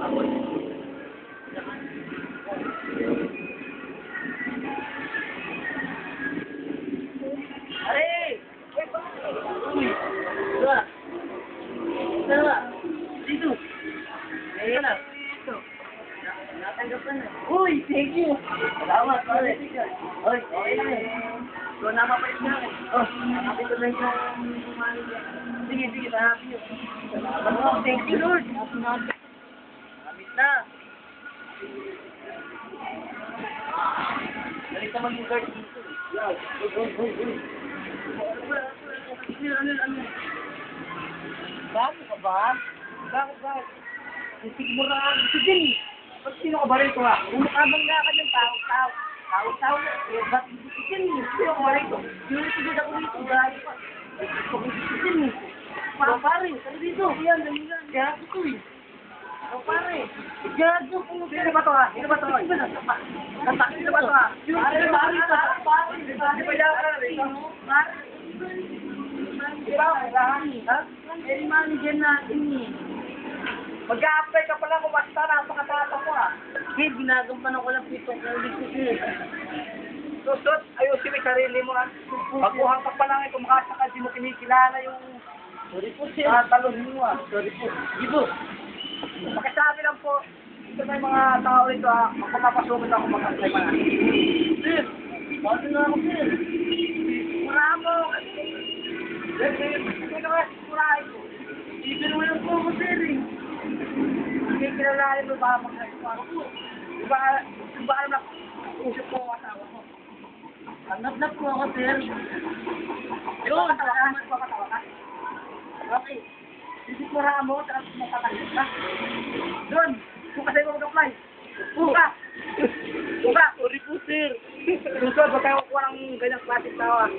Are! Uy! Dua! Dalawa! Dito! Ayan na! Dito! Natanggap ka na. Uy! Thank you! Salamat! Uy! Okay na eh. So, napapalit na ako. Oh, nakapit ko na yung sige, nahanapin nyo. Salamat. Thank you, Lord. Nakapit na. Balik naman yung guard dito. Ano? Bakit ka ba? Bakit? Isig mo na gusto din. Pag sino ka ba rin ko ha? Umukabang nga ka ng tao. Tao. Eh, ba't gusto din? Sino ka ba rin ko? Sinusigod ako dito. Gaya pa. Gusto din. Pare, saan dito? Yan. Kaya gusto eh. Pare. Gago po. Sino ba to ha? Sino ba to ha? Pare, manager natin eh. Mag-a-apply ka pala kung basta napakatata mo ha. Hindi, ginagampanan ko lang pitong ulit ko eh. Susot, ayusin mo yung sarili mo ha. Pagbuhang ka pa lang, kumakasa ka, di mo kinikilala yung talon mo ha. Sorry po. Dito. Pakisabi lang po, ito na yung mga tao rito ha. Magpapapasukin ako mag-apply pa na. Sir, bakit na ako sir? Mura mo. Sino nga murahin ko? Hindi naman ang po ko sir eh. Hindi kinalahin mo ba mag-apply ko? Diba alam na usap ko ang asawa ko? Nap-nap po ako sir. Yun, pakatawa ka? Okay. Isip mo ra mo, tapos magpapagod ka. Doon, kung kasi mo mag-apply. Buka! Sorry po, sir. Susunod, huwag tayo kukuha ng ganyang klaseng tao ah.